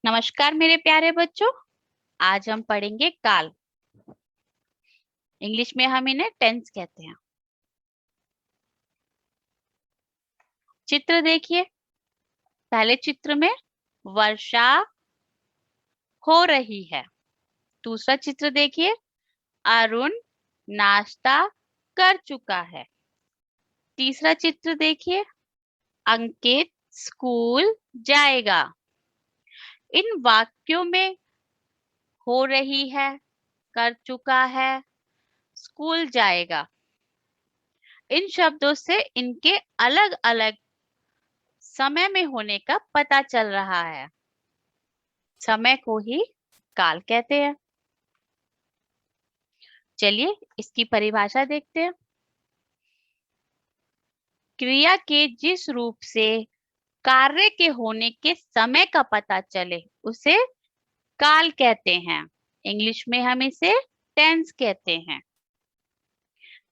नमस्कार मेरे प्यारे बच्चों। आज हम पढ़ेंगे काल। इंग्लिश में हम इन्हें टेंस कहते हैं। चित्र देखिए। पहले चित्र में वर्षा हो रही है। दूसरा चित्र देखिए, अरुण नाश्ता कर चुका है। तीसरा चित्र देखिए, अंकित स्कूल जाएगा। इन वाक्यों में हो रही है, कर चुका है, स्कूल जाएगा, इन शब्दों से इनके अलग अलग समय में होने का पता चल रहा है। समय को ही काल कहते हैं। चलिए इसकी परिभाषा देखते हैं। क्रिया के जिस रूप से कार्य के होने के समय का पता चले उसे काल कहते हैं। इंग्लिश में हम इसे टेंस कहते हैं।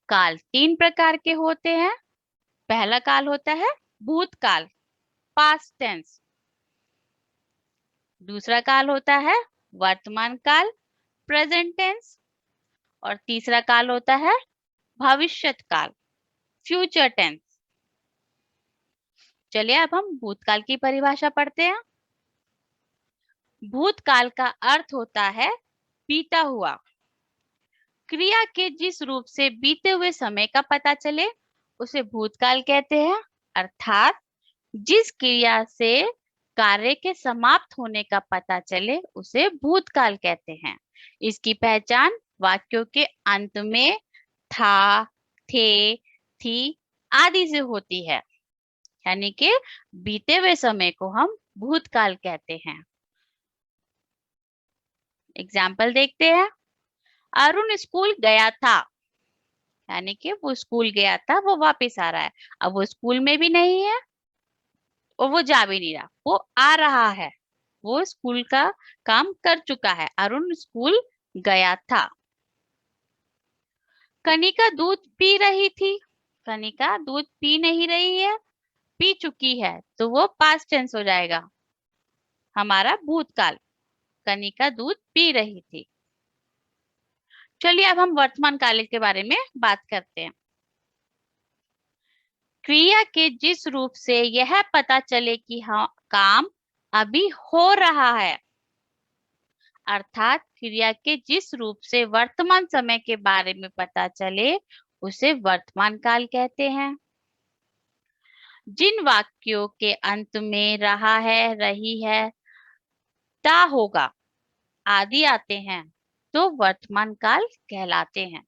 काल तीन प्रकार के होते हैं। पहला काल होता है भूतकाल, पास्ट टेंस। दूसरा काल होता है वर्तमान काल, प्रेजेंट टेंस। और तीसरा काल होता है भविष्यत काल, फ्यूचर टेंस। चलिए अब हम भूतकाल की परिभाषा पढ़ते हैं। भूतकाल का अर्थ होता है बीता हुआ। क्रिया के जिस रूप से बीते हुए समय का पता चले उसे भूतकाल कहते हैं। अर्थात जिस क्रिया से कार्य के समाप्त होने का पता चले उसे भूतकाल कहते हैं। इसकी पहचान वाक्यों के अंत में था, थे, थी आदि से होती है। यानी कि बीते हुए समय को हम भूतकाल कहते हैं। एग्जाम्पल देखते हैं। अरुण स्कूल गया था, यानी कि वो स्कूल गया था, वो वापस आ रहा है। अब वो स्कूल में भी नहीं है और वो जा भी नहीं रहा, वो आ रहा है। वो स्कूल का काम कर चुका है। अरुण स्कूल गया था। कनिका दूध पी रही थी, कनिका दूध पी नहीं रही है, पी चुकी है, तो वो पास्ट टेंस हो जाएगा हमारा भूतकाल। कनिका दूध पी रही थी। चलिए अब हम वर्तमान काल के बारे में बात करते हैं। क्रिया के जिस रूप से यह पता चले कि हाँ काम अभी हो रहा है, अर्थात क्रिया के जिस रूप से वर्तमान समय के बारे में पता चले उसे वर्तमान काल कहते हैं। जिन वाक्यों के अंत में रहा है, रही है, ता होगा आदि आते हैं तो वर्तमान काल कहलाते हैं।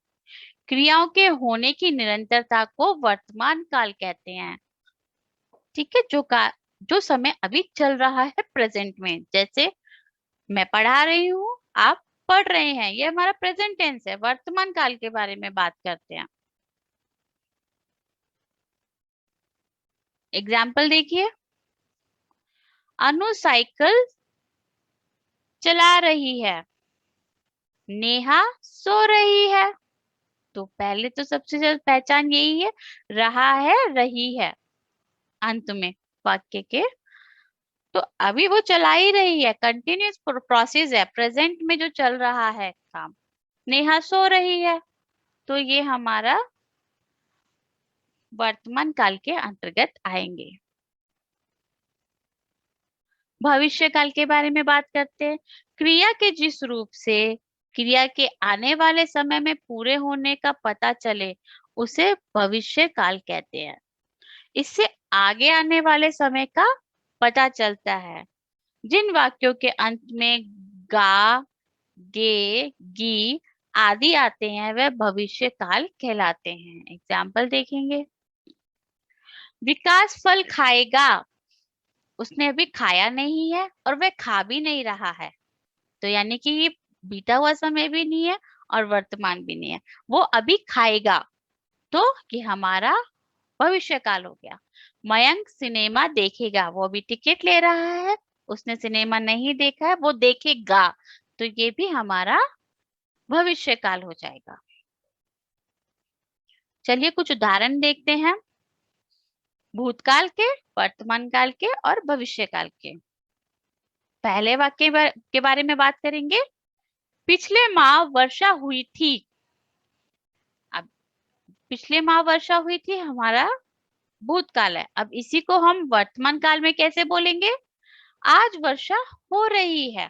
क्रियाओं के होने की निरंतरता को वर्तमान काल कहते हैं। ठीक है, जो समय अभी चल रहा है प्रेजेंट में, जैसे मैं पढ़ा रही हूँ, आप पढ़ रहे हैं, ये हमारा प्रेजेंट टेंस है। वर्तमान काल के बारे में बात करते हैं। एग्जाम्पल देखिए। अनु साइकिल चला रही है, नेहा सो रही है। तो पहले तो सबसे ज्यादा पहचान यही है, रहा है, रही है अंत में वाक्य के। तो अभी वो चला ही रही है, कंटिन्यूअस प्रोसेस है, प्रेजेंट में जो चल रहा है काम। नेहा सो रही है, तो ये हमारा वर्तमान काल के अंतर्गत आएंगे। भविष्य काल के बारे में बात करते हैं। क्रिया के जिस रूप से क्रिया के आने वाले समय में पूरे होने का पता चले उसे भविष्य काल कहते हैं। इससे आगे आने वाले समय का पता चलता है। जिन वाक्यों के अंत में गा, गे, गी आदि आते हैं वह भविष्य काल कहलाते हैं। एग्जाम्पल देखेंगे। विकास फल खाएगा, उसने अभी खाया नहीं है और वह खा भी नहीं रहा है, तो यानी कि ये बीता हुआ समय भी नहीं है और वर्तमान भी नहीं है। वो अभी खाएगा, तो ये हमारा भविष्य काल हो गया। मयंक सिनेमा देखेगा, वो अभी टिकट ले रहा है, उसने सिनेमा नहीं देखा है, वो देखेगा, तो ये भी हमारा भविष्य काल हो जाएगा। चलिए कुछ उदाहरण देखते हैं भूतकाल के, वर्तमान काल के और भविष्य काल के। पहले वाक्य के बारे में बात करेंगे। पिछले माह वर्षा हुई थी। अब पिछले माह वर्षा हुई थी हमारा भूतकाल है। अब इसी को हम वर्तमान काल में कैसे बोलेंगे? आज वर्षा हो रही है।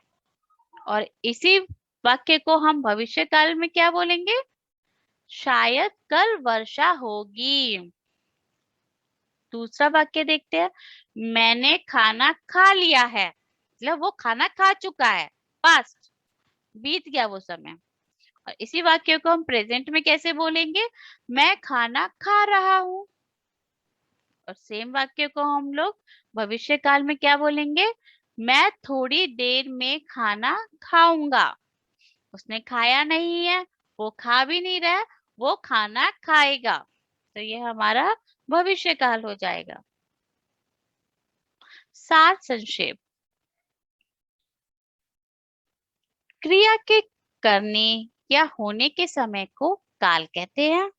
और इसी वाक्य को हम भविष्य काल में क्या बोलेंगे? शायद कल वर्षा होगी। दूसरा वाक्य देखते हैं। मैंने खाना खा लिया है, मतलब वो खाना खा चुका है, पास्ट, बीत गया वो समय। और इसी वाक्य को हम प्रेजेंट में कैसे बोलेंगे? मैं खाना खा रहा हूं। और सेम वाक्य को हम लोग भविष्य काल में क्या बोलेंगे? मैं थोड़ी देर में खाना खाऊंगा। उसने खाया नहीं है, वो खा भी नहीं रहा है, वो खाना खाएगा। तो ये हमारा भविष्य काल हो जाएगा। सार संक्षेप। क्रिया के करने या होने के समय को काल कहते हैं।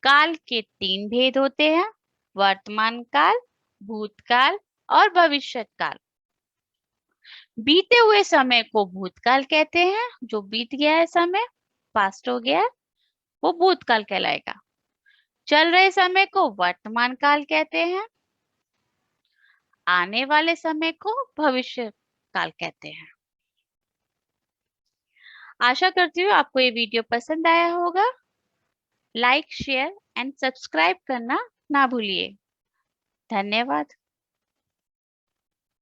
काल के 3 भेद होते हैं: वर्तमान काल, भूतकाल और भविष्य काल। बीते हुए समय को भूतकाल कहते हैं। जो बीत गया है समय, पास्ट हो गया है, वो भूतकाल कहलाएगा। चल रहे समय को वर्तमान काल कहते हैं। आने वाले समय को भविष्य काल कहते हैं। आशा करती हूँ आपको ये वीडियो पसंद आया होगा। लाइक, शेयर एंड सब्सक्राइब करना ना भूलिए। धन्यवाद।